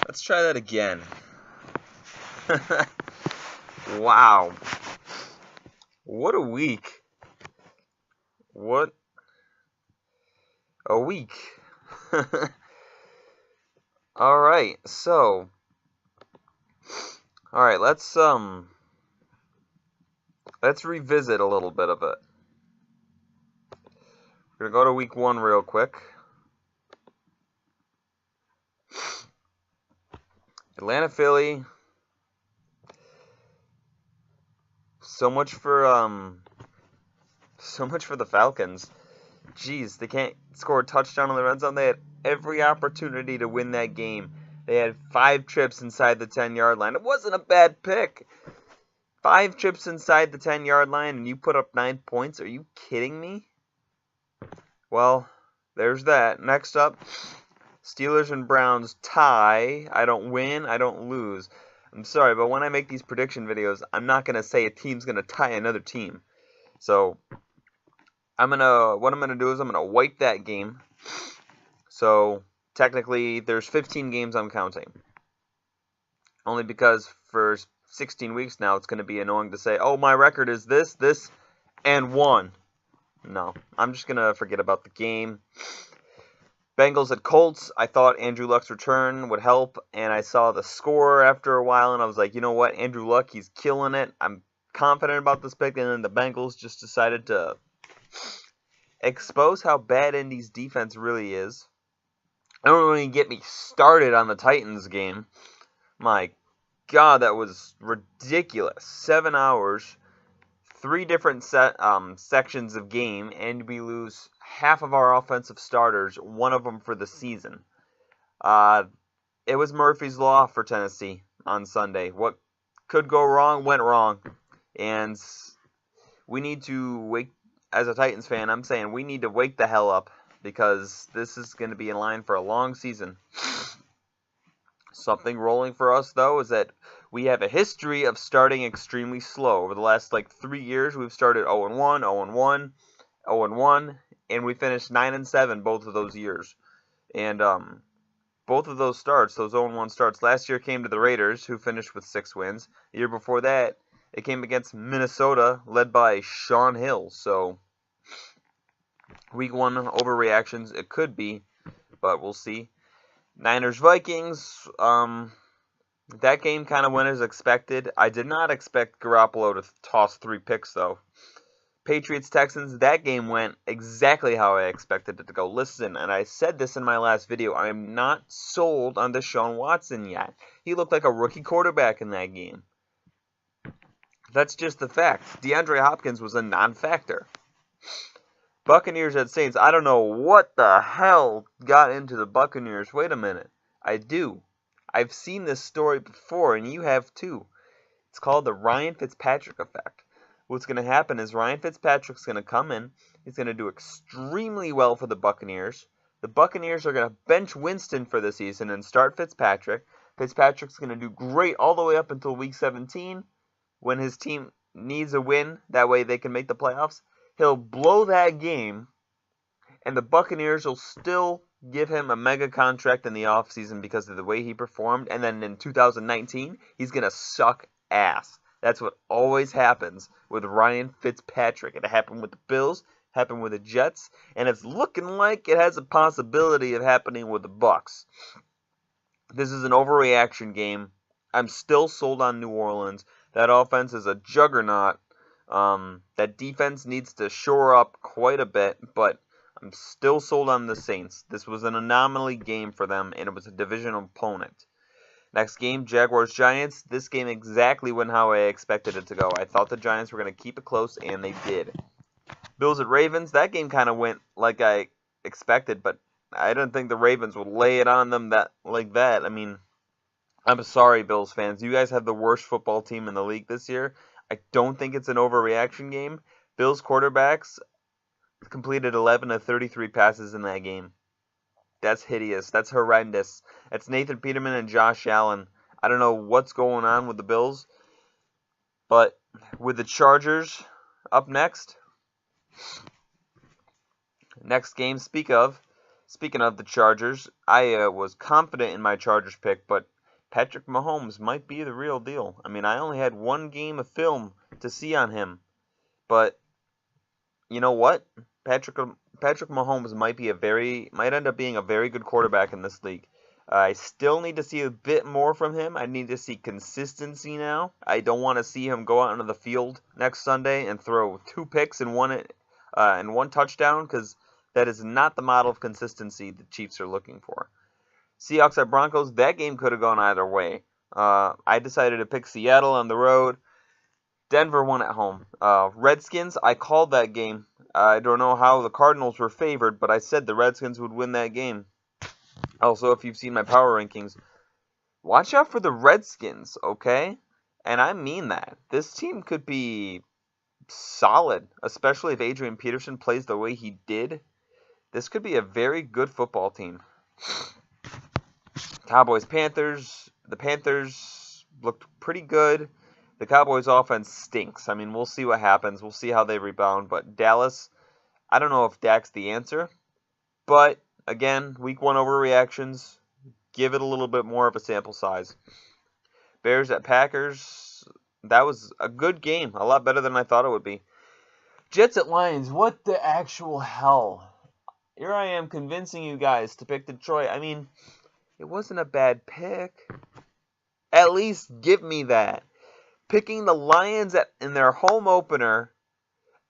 Let's try that again. Wow. What a week. What a week. Alright, so let's revisit a little bit of it. We're gonna go to week 1 real quick. Atlanta, Philly. So much for the Falcons. Jeez, they can't score a touchdown in the red zone. They had every opportunity to win that game. They had 5 trips inside the 10-yard line. It wasn't a bad pick. 5 trips inside the 10-yard line, and you put up 9 points? Are you kidding me? Well, there's that. Next up, Steelers and Browns tie. I don't win, I don't lose. I'm sorry, but when I make these prediction videos, I'm not going to say a team's going to tie another team. So, what I'm going to do is I'm going to wipe that game. So, technically, there's 15 games I'm counting. Only because for 16 weeks now, it's going to be annoying to say, oh, my record is this, and 1. No, I'm just going to forget about the game. Bengals at Colts, I thought Andrew Luck's return would help, and I saw the score after a while, and I was like, you know what, Andrew Luck, he's killing it. I'm confident about this pick, and then the Bengals just decided to expose how bad Indy's defense really is. I don't even get me started on the Titans game. My God, that was ridiculous. 7 hours, 3 different sections of game, and we lose half of our offensive starters, one of them for the season. It was Murphy's Law for Tennessee on Sunday. What could go wrong went wrong, and we need to wake. As a Titans fan, I'm saying we need to wake the hell up, because this is going to be in line for a long season. Something rolling for us, though, is that we have a history of starting extremely slow. Over the last 3 years, we've started 0-1, 0-1, 0-1, and we finished 9-7 both of those years. And both of those starts, those 0-1 starts, last year came to the Raiders, who finished with 6 wins. The year before that, it came against Minnesota, led by Sean Hill. So, week 1 overreactions, it could be, but we'll see. Niners Vikings, that game kind of went as expected. I did not expect Garoppolo to toss 3 picks, though. Patriots Texans, that game went exactly how I expected it to go. Listen, and I said this in my last video, I am not sold on Deshaun Watson yet. He looked like a rookie quarterback in that game. That's just the fact. DeAndre Hopkins was a non-factor. Buccaneers at Saints. I don't know what the hell got into the Buccaneers. Wait a minute. I do. I've seen this story before, and you have too. It's called the Ryan Fitzpatrick effect. What's going to happen is Ryan Fitzpatrick's going to come in. He's going to do extremely well for the Buccaneers. The Buccaneers are going to bench Winston for the season and start Fitzpatrick. Fitzpatrick's going to do great all the way up until week 17 when his team needs a win. That way they can make the playoffs. He'll blow that game, and the Buccaneers will still give him a mega contract in the offseason because of the way he performed. And then in 2019, he's going to suck ass. That's what always happens with Ryan Fitzpatrick. It happened with the Bills, happened with the Jets, and it's looking like it has a possibility of happening with the Bucs. This is an overreaction game. I'm still sold on New Orleans. That offense is a juggernaut. That defense needs to shore up quite a bit, but I'm still sold on the Saints. This was an anomaly game for them, and it was a division opponent. Next game, Jaguars-Giants. This game exactly went how I expected it to go. I thought the Giants were going to keep it close, and they did. Bills at Ravens. That game kind of went like I expected, but I didn't think the Ravens would lay it on them like that. I mean, I'm sorry, Bills fans. You guys have the worst football team in the league this year. I don't think it's an overreaction game. Bills quarterbacks completed 11 of 33 passes in that game. That's hideous. That's horrendous. That's Nathan Peterman and Josh Allen. I don't know what's going on with the Bills. But with the Chargers up next, Next game, speaking of the Chargers, I was confident in my Chargers pick, but Patrick Mahomes might be the real deal. I mean, I only had one game of film to see on him, but you know what? Patrick Mahomes might end up being a very good quarterback in this league. I still need to see a bit more from him. I need to see consistency now. I don't want to see him go out onto the field next Sunday and throw 2 picks and one touchdown, because that is not the model of consistency the Chiefs are looking for. Seahawks at Broncos, that game could have gone either way. I decided to pick Seattle on the road. Denver won at home. Redskins, I called that game. I don't know how the Cardinals were favored, but I said the Redskins would win that game. Also, if you've seen my power rankings, watch out for the Redskins, okay? And I mean that. This team could be solid, especially if Adrian Peterson plays the way he did. This could be a very good football team. Cowboys, Panthers. The Panthers looked pretty good. The Cowboys offense stinks. I mean, we'll see what happens. We'll see how they rebound. But Dallas, I don't know if Dak's the answer. But, again, week 1 overreactions. Give it a little bit more of a sample size. Bears at Packers. That was a good game. A lot better than I thought it would be. Jets at Lions. What the actual hell? Here I am convincing you guys to pick Detroit. I mean, it wasn't a bad pick. At least give me that. Picking the Lions in their home opener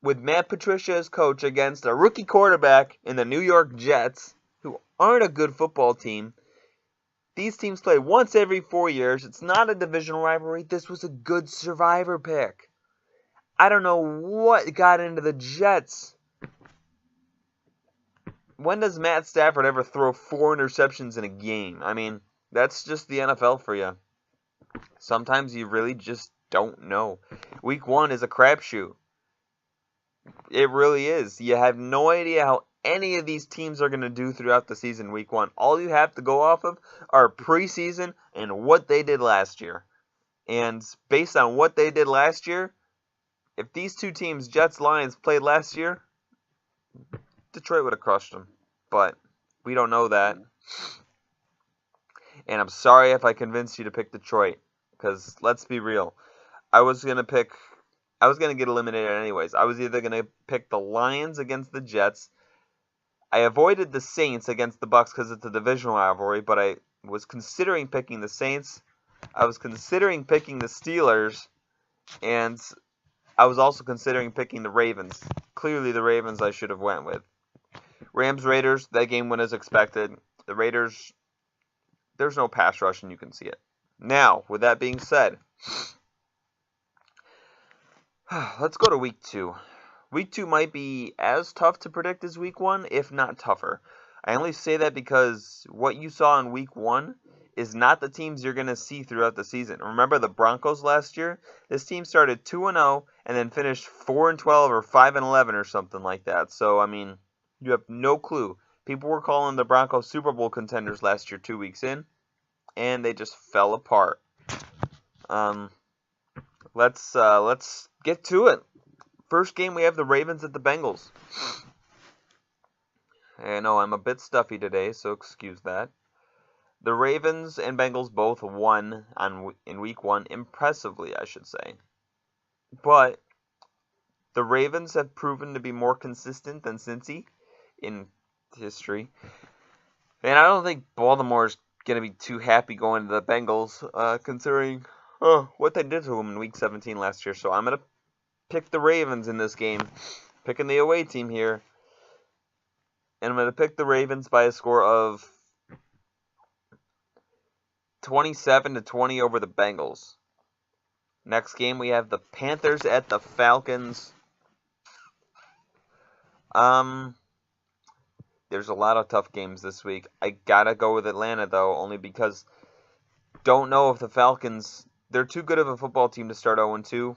with Matt Patricia as coach against a rookie quarterback in the New York Jets, who aren't a good football team. These teams play once every 4 years. It's not a divisional rivalry. This was a good survivor pick. I don't know what got into the Jets. When does Matt Stafford ever throw 4 interceptions in a game? I mean, that's just the NFL for you. Sometimes you really just don't know. Week 1 is a crapshoot. It really is. You have no idea how any of these teams are going to do throughout the season week 1. All you have to go off of are preseason and what they did last year. And based on what they did last year, if these two teams, Jets, Lions, played last year, Detroit would have crushed them. But we don't know that. And I'm sorry if I convinced you to pick Detroit. Because let's be real. I was going to get eliminated anyways. I was either going to pick the Lions against the Jets. I avoided the Saints against the Bucs because it's a divisional rivalry, but I was considering picking the Saints. I was considering picking the Steelers, and I was also considering picking the Ravens. Clearly the Ravens I should have went with. Rams, Raiders, that game went as expected. The Raiders, there's no pass rush and you can see it. Now, with that being said, let's go to week 2. Week 2 might be as tough to predict as week 1, if not tougher. I only say that because what you saw in week 1 is not the teams you're going to see throughout the season. Remember the Broncos last year? This team started 2-0 and then finished 4-12 or 5-11 or something like that. So, I mean, you have no clue. People were calling the Broncos Super Bowl contenders last year 2 weeks in, and they just fell apart. Let's get to it. First game, we have the Ravens at the Bengals. I know I'm a bit stuffy today, so excuse that. The Ravens and Bengals both won in week 1, impressively, I should say. But the Ravens have proven to be more consistent than Cincy in history. And I don't think Baltimore's going to be too happy going to the Bengals, considering what they did to them in week 17 last year. So I'm going to pick the Ravens in this game. Picking the away team here. And I'm going to pick the Ravens by a score of 27-20 over the Bengals. Next game, we have the Panthers at the Falcons. There's a lot of tough games this week. I gotta go with Atlanta, though, only because don't know if the Falcons, they're too good of a football team to start 0-2.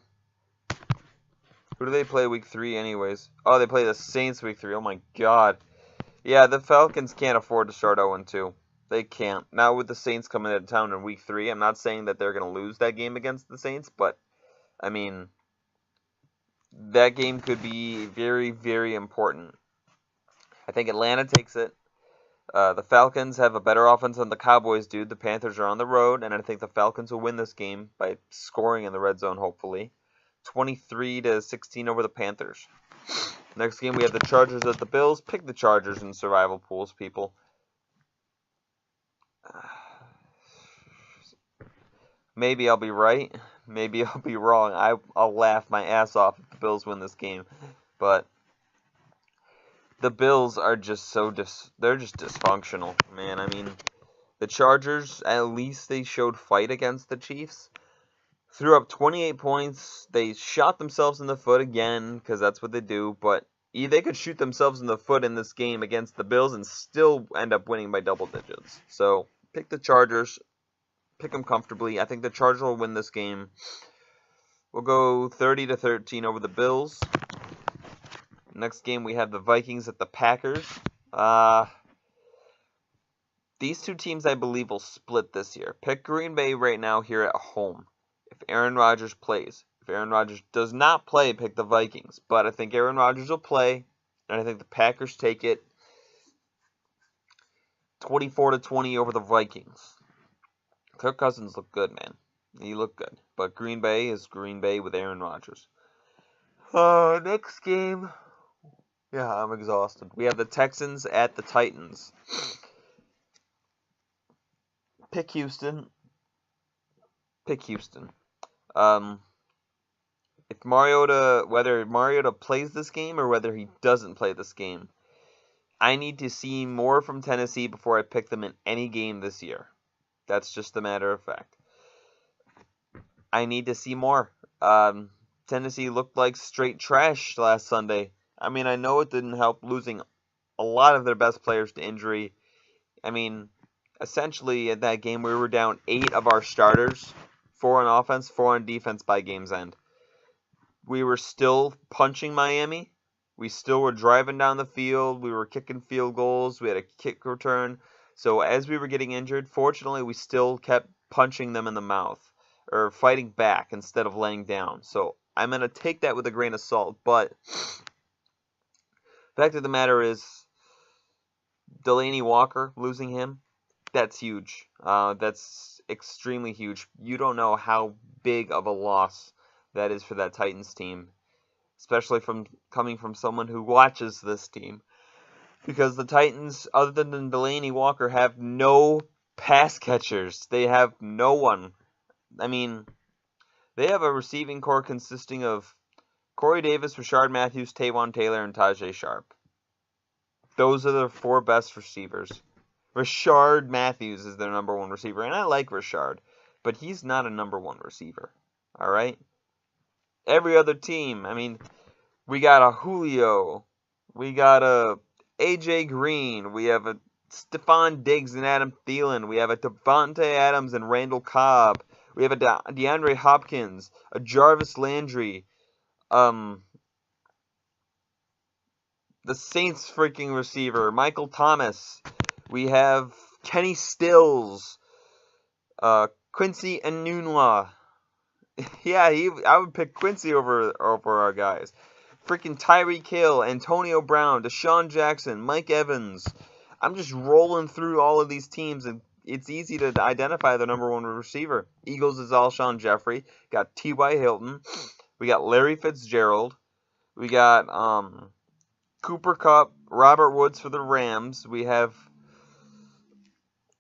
Who do they play week 3 anyways? Oh, they play the Saints week 3. Oh my god. Yeah, the Falcons can't afford to start 0-2. They can't. Now with the Saints coming into town in week 3, I'm not saying that they're going to lose that game against the Saints, but, I mean, that game could be very, very important. I think Atlanta takes it. The Falcons have a better offense than the Cowboys do. The Panthers are on the road, and I think the Falcons will win this game by scoring in the red zone, hopefully. 23-16 over the Panthers. Next game, we have the Chargers at the Bills. Pick the Chargers in survival pools, people. Maybe I'll be right. Maybe I'll be wrong. I'll laugh my ass off if the Bills win this game. But the Bills are just they're just dysfunctional, man. I mean, the Chargers, at least they showed fight against the Chiefs. Threw up 28 points. They shot themselves in the foot again, because that's what they do. But they could shoot themselves in the foot in this game against the Bills and still end up winning by double digits. So, pick the Chargers. Pick them comfortably. I think the Chargers will win this game. We'll go 30-13 over the Bills. Next game, we have the Vikings at the Packers. These two teams, I believe, will split this year. Pick Green Bay right now here at home. If Aaron Rodgers plays. If Aaron Rodgers does not play, pick the Vikings. But I think Aaron Rodgers will play. And I think the Packers take it 24-20 over the Vikings. Kirk Cousins look good, man. He looked good. But Green Bay is Green Bay with Aaron Rodgers. Next game. Yeah, I'm exhausted. We have the Texans at the Titans. Pick Houston. Pick Houston. If whether Mariota plays this game or whether he doesn't play this game, I need to see more from Tennessee before I pick them in any game this year. That's just a matter of fact. I need to see more. Tennessee looked like straight trash last Sunday. I mean, I know it didn't help losing a lot of their best players to injury. I mean, essentially in that game we were down 8 of our starters, 4 on offense, 4 on defense by game's end. We were still punching Miami. We still were driving down the field. We were kicking field goals. We had a kick return. So as we were getting injured, fortunately we still kept punching them in the mouth or fighting back instead of laying down. So I'm going to take that with a grain of salt, but the fact of the matter is, Delaney Walker, losing him, that's huge. That's extremely huge. You don't know how big of a loss that is for that Titans team, especially coming from someone who watches this team. Because the Titans, other than Delaney Walker, have no pass catchers. They have no one. I mean, they have a receiving core consisting of Corey Davis, Rashard Matthews, Taywan Taylor, and Tajay Sharp. Those are the 4 best receivers. Rashard Matthews is their number 1 receiver, and I like Rashard, but he's not a number 1 receiver. All right? Every other team, I mean, we got a Julio, we got a AJ Green, we have a Stephon Diggs and Adam Thielen, we have a Devontae Adams and Randall Cobb, we have a DeAndre Hopkins, a Jarvis Landry, the Saints freaking receiver, Michael Thomas. We have Kenny Stills, Quincy Enunwa. Yeah, I would pick Quincy over our guys. Freaking Tyreek Hill, Antonio Brown, Deshaun Jackson, Mike Evans. I'm just rolling through all of these teams, and it's easy to identify the number 1 receiver. Eagles is Alshon Jeffrey. Got T.Y. Hilton. We got Larry Fitzgerald. We got Cooper Kupp, Robert Woods for the Rams. We have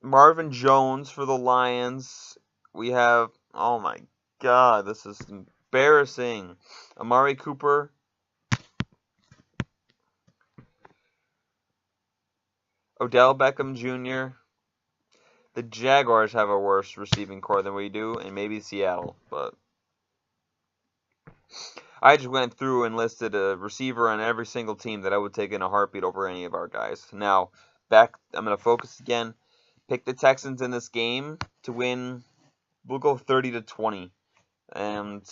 Marvin Jones for the Lions. We have, oh my God, this is embarrassing. Amari Cooper. Odell Beckham Jr. The Jaguars have a worse receiving core than we do, and maybe Seattle, but I just went through and listed a receiver on every single team that I would take in a heartbeat over any of our guys. Now, I'm going to focus again. Pick the Texans in this game to win. We'll go 30-20. And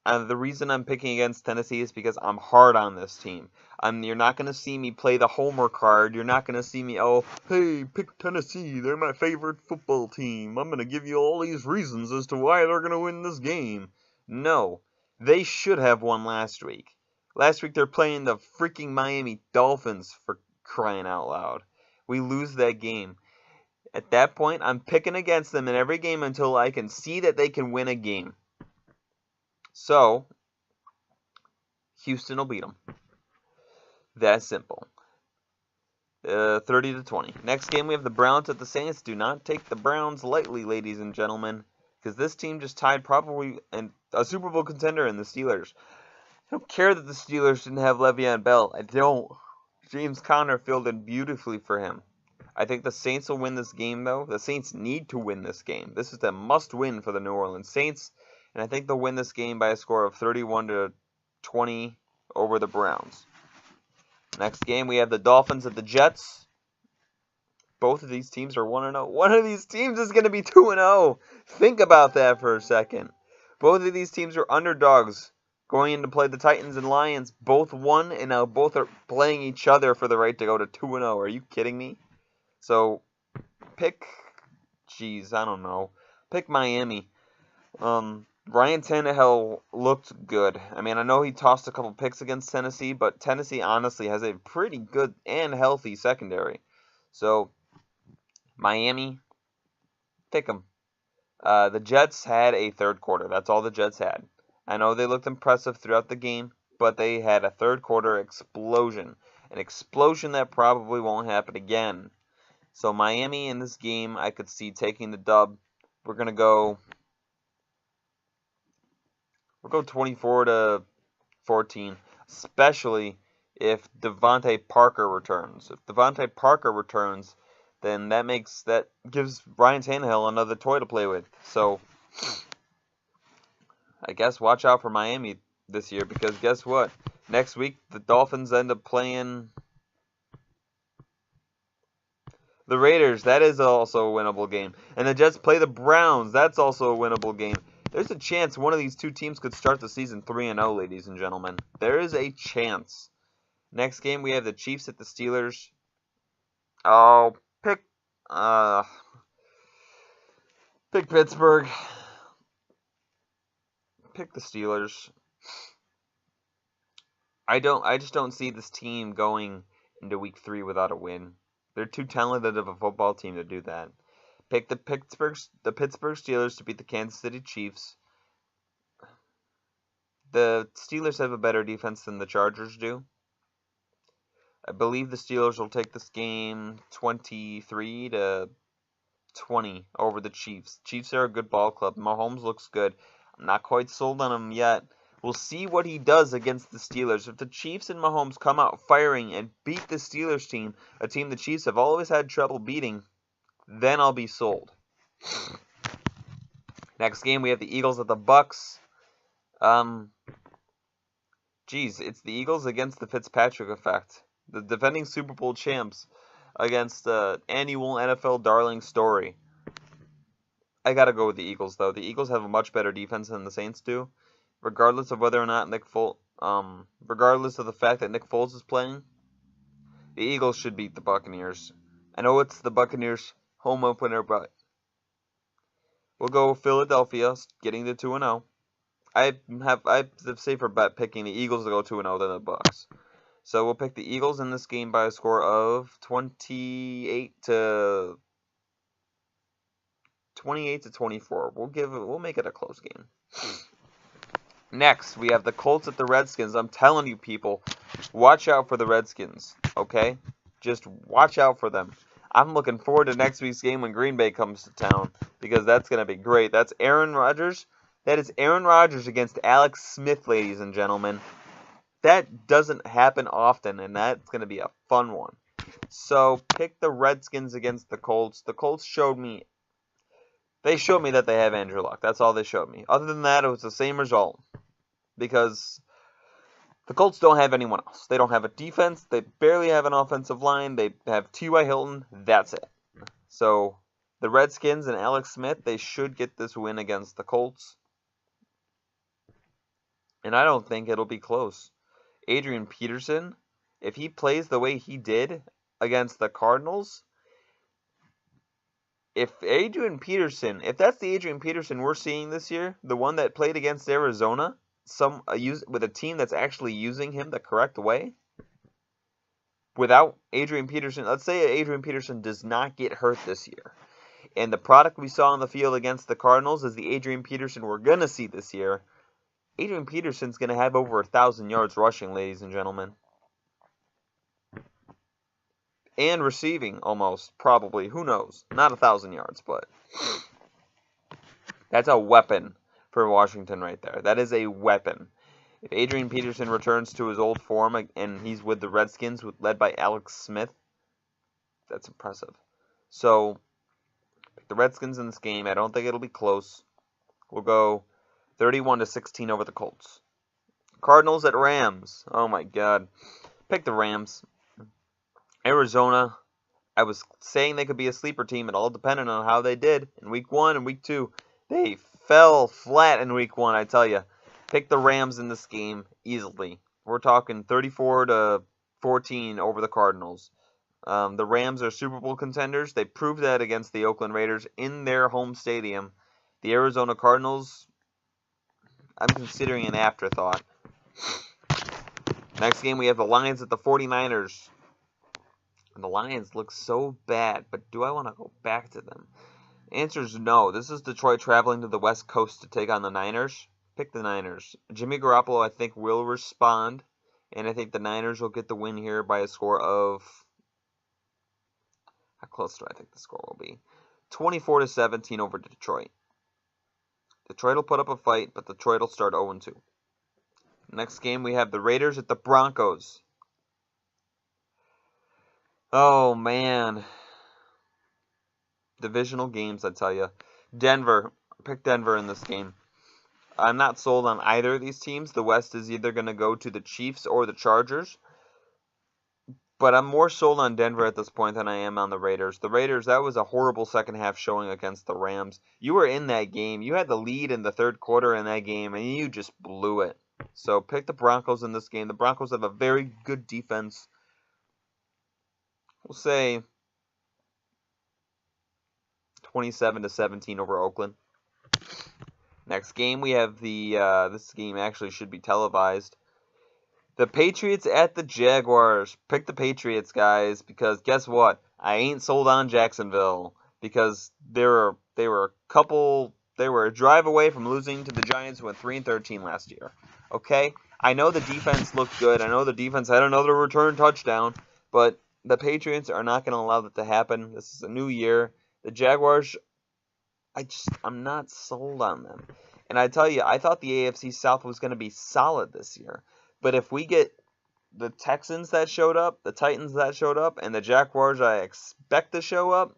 the reason I'm picking against Tennessee is because I'm hard on this team. You're not going to see me play the homer card. You're not going to see me, oh, hey, pick Tennessee. They're my favorite football team. I'm going to give you all these reasons as to why they're going to win this game. No. They should have won last week. Last week they're playing the freaking Miami Dolphins, for crying out loud. We lose that game. At that point, I'm picking against them in every game until I can see that they can win a game. So, Houston will beat them. That simple. 30-20. Next game, we have the Browns at the Saints. Do not take the Browns lightly, ladies and gentlemen, because this team just tied probably a Super Bowl contender in the Steelers. I don't care that the Steelers didn't have Le'Veon Bell. I don't. James Conner filled in beautifully for him. I think the Saints will win this game, though. The Saints need to win this game. This is a must-win for the New Orleans Saints, and I think they'll win this game by a score of 31-20 over the Browns. Next game, we have the Dolphins at the Jets. Both of these teams are 1-0. One of these teams is going to be 2-0. Think about that for a second. Both of these teams are underdogs going in to play the Titans and Lions. Both won, and now both are playing each other for the right to go to 2-0. Are you kidding me? So, pick Miami. Ryan Tannehill looked good. I mean, I know he tossed a couple picks against Tennessee, but Tennessee honestly has a pretty good and healthy secondary. So, Miami, pick them. The Jets had a third quarter. That's all the Jets had. I know they looked impressive throughout the game, but they had a third quarter explosion. An explosion that probably won't happen again. So, Miami in this game, I could see taking the dub. We're going to go 24-14, especially if Devontae Parker returns. If Devontae Parker returns, then that gives Ryan Tannehill another toy to play with. So, I guess watch out for Miami this year, because guess what? Next week, the Dolphins end up playing the Raiders. That is also a winnable game. And the Jets play the Browns. That's also a winnable game. There's a chance one of these two teams could start the season 3-0, ladies and gentlemen. There is a chance. Next game, we have the Chiefs at the Steelers. Oh, pick Pittsburgh. Pick the Steelers. I just don't see this team going into week 3 without a win. They're too talented of a football team to do that. Pick the Pittsburgh Steelers to beat the Kansas City Chiefs. The Steelers have a better defense than the Chargers do. I believe the Steelers will take this game 23-20 over the Chiefs. Chiefs are a good ball club. Mahomes looks good. I'm not quite sold on him yet. We'll see what he does against the Steelers. If the Chiefs and Mahomes come out firing and beat the Steelers team, a team the Chiefs have always had trouble beating, then I'll be sold. Next game, we have the Eagles at the Bucks. It's the Eagles against the Fitzpatrick effect. The defending Super Bowl champs against the annual NFL darling Story. I gotta go with the Eagles, though. The Eagles have a much better defense than the Saints do. Regardless of whether or not regardless of the fact that Nick Foles is playing, the Eagles should beat the Buccaneers. I know it's the Buccaneers' home opener, but we'll go Philadelphia, getting to 2-0. I have a safer bet picking the Eagles to go 2-0 than the Bucks. So we'll pick the Eagles in this game by a score of 28-24. We'll make it a close game. Next, we have the Colts at the Redskins. I'm telling you, people, watch out for the Redskins, okay? Just watch out for them. I'm looking forward to next week's game when Green Bay comes to town, because that's going to be great. That's Aaron Rodgers. That is Aaron Rodgers against Alex Smith, ladies and gentlemen. That doesn't happen often, and that's going to be a fun one. So, pick the Redskins against the Colts. The Colts showed me that they have Andrew Luck. That's all they showed me. Other than that, it was the same result. Because the Colts don't have anyone else. They don't have a defense. They barely have an offensive line. They have T.Y. Hilton. That's it. So, the Redskins and Alex Smith, they should get this win against the Colts. And I don't think it'll be close. Adrian Peterson, if he plays the way he did against the Cardinals, if that's the Adrian Peterson we're seeing this year, the one that played against Arizona, with a team that's actually using him the correct way, without Adrian Peterson, let's say Adrian Peterson does not get hurt this year, and the product we saw on the field against the Cardinals is the Adrian Peterson we're going to see this year, Adrian Peterson's going to have over 1,000 yards rushing, ladies and gentlemen. And receiving, almost, probably. Who knows? Not 1,000 yards, but that's a weapon for Washington right there. That is a weapon. If Adrian Peterson returns to his old form and he's with the Redskins, led by Alex Smith, that's impressive. So, pick the Redskins in this game. I don't think it'll be close. We'll go 31-16 over the Colts. Cardinals at Rams. Oh my God. Pick the Rams. Arizona, I was saying they could be a sleeper team. It all depended on how they did in Week 1 and Week 2. They fell flat in Week 1, I tell you. Pick the Rams in this game easily. We're talking 34-14 over the Cardinals. The Rams are Super Bowl contenders. They proved that against the Oakland Raiders in their home stadium. The Arizona Cardinals, I'm considering an afterthought. Next game, we have the Lions at the 49ers. And the Lions look so bad, but do I want to go back to them? The answer is no. This is Detroit traveling to the West Coast to take on the Niners. Pick the Niners. Jimmy Garoppolo, I think, will respond. And I think the Niners will get the win here by a score of... How close do I think the score will be? 24-17 over Detroit. Detroit will put up a fight, but Detroit will start 0-2. Next game, we have the Raiders at the Broncos. Oh, man. Divisional games, I tell you. Denver. Pick Denver in this game. I'm not sold on either of these teams. The West is either going to go to the Chiefs or the Chargers. But I'm more sold on Denver at this point than I am on the Raiders. The Raiders, that was a horrible second half showing against the Rams. You were in that game. You had the lead in the third quarter in that game, and you just blew it. So pick the Broncos in this game. The Broncos have a very good defense. We'll say 27-17 over Oakland. Next game, we have this game actually should be televised. The Patriots at the Jaguars. Pick the Patriots, guys, because guess what? I ain't sold on Jacksonville because they were a drive away from losing to the Giants who went 3-13 last year. Okay? I know the defense looked good. I know the defense had another return touchdown, but the Patriots are not going to allow that to happen. This is a new year. The Jaguars, I'm not sold on them. And I tell you, I thought the AFC South was going to be solid this year. But if we get the Texans that showed up, the Titans that showed up, and the Jaguars I expect to show up,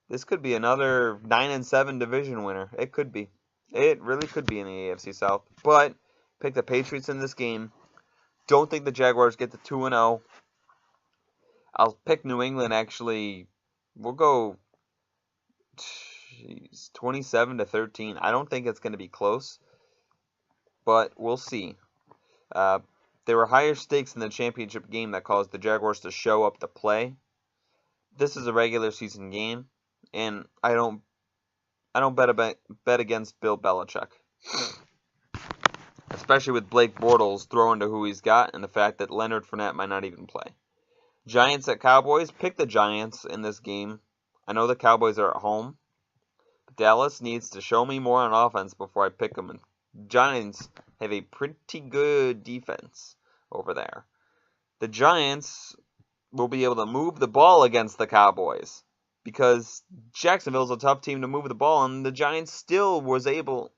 this could be another 9-7 division winner. It could be. It really could be in the AFC South. But pick the Patriots in this game. Don't think the Jaguars get to 2-0. I'll pick New England, actually. We'll go 27-13. I don't think it's going to be close, but we'll see. There were higher stakes in the championship game that caused the Jaguars to show up to play. This is a regular season game, and I don't bet against Bill Belichick. Especially with Blake Bortles throwing to who he's got and the fact that Leonard Fournette might not even play. Giants at Cowboys. Pick the Giants in this game. I know the Cowboys are at home. But Dallas needs to show me more on offense before I pick them. And Giants have a pretty good defense over there. The Giants will be able to move the ball against the Cowboys because Jacksonville's a tough team to move the ball, and the Giants still were able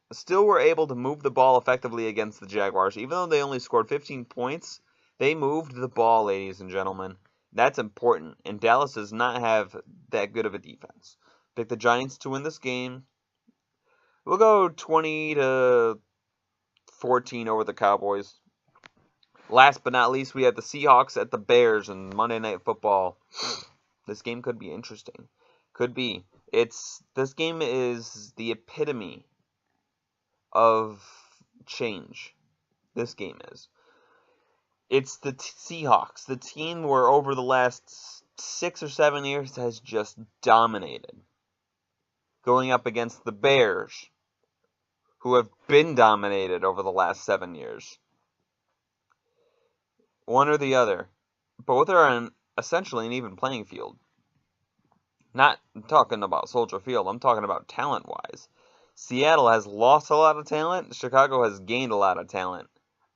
to move the ball effectively against the Jaguars. Even though they only scored 15 points, they moved the ball, ladies and gentlemen. That's important, and Dallas does not have that good of a defense. Pick the Giants to win this game. We'll go 20-14 over the Cowboys. Last but not least, we have the Seahawks at the Bears in Monday Night Football. This game could be interesting. Could be. This game is the epitome of change. This game is. It's the Seahawks, the team where over the last 6 or 7 years has just dominated. Going up against the Bears, who have been dominated over the last 7 years. One or the other. Both are on essentially an even playing field. Not talking about Soldier Field, I'm talking about talent-wise. Seattle has lost a lot of talent. Chicago has gained a lot of talent.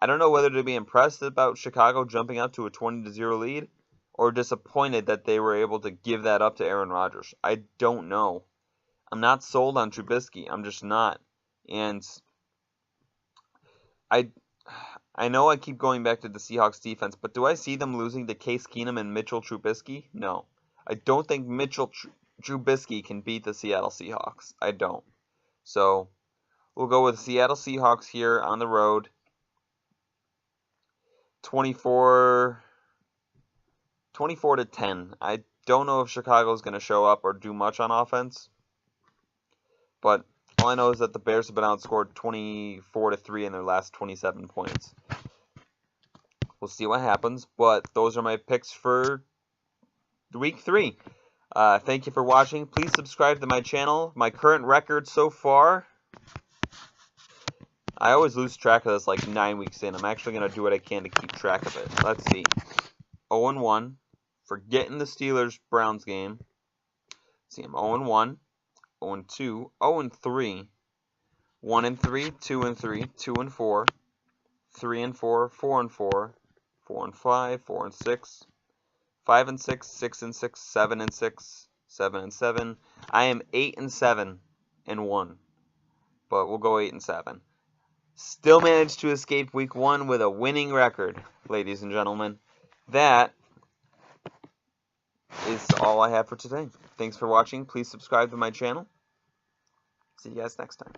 I don't know whether to be impressed about Chicago jumping up to a 20-0 lead or disappointed that they were able to give that up to Aaron Rodgers. I don't know. I'm not sold on Trubisky. I'm just not. And I know I keep going back to the Seahawks defense, but do I see them losing to Case Keenum and Mitchell Trubisky? No. I don't think Mitchell Trubisky can beat the Seattle Seahawks. I don't. So we'll go with Seattle Seahawks here on the road. 24 to 10. I don't know if Chicago's going to show up or do much on offense. But all I know is that the Bears have been outscored 24 to 3 in their last 27 points. We'll see what happens, but those are my picks for week 3. Thank you for watching. Please subscribe to my channel. My current record so far, I always lose track of this like 9 weeks in. I'm actually going to do what I can to keep track of it. Let's see. 0-1. Forgetting the Steelers-Browns game. Let's see, I'm 0-1, 0-2, 0-3, 1-3, 2-3, 2-4, 3-4, 4-4, 4-5, 4-6, 5-6, 6-6, 7-6, 7-7. I am 8-7 and 1, but we'll go 8-7. Still managed to escape week 1 with a winning record, ladies and gentlemen. That is all I have for today. Thanks for watching. Please subscribe to my channel. See you guys next time.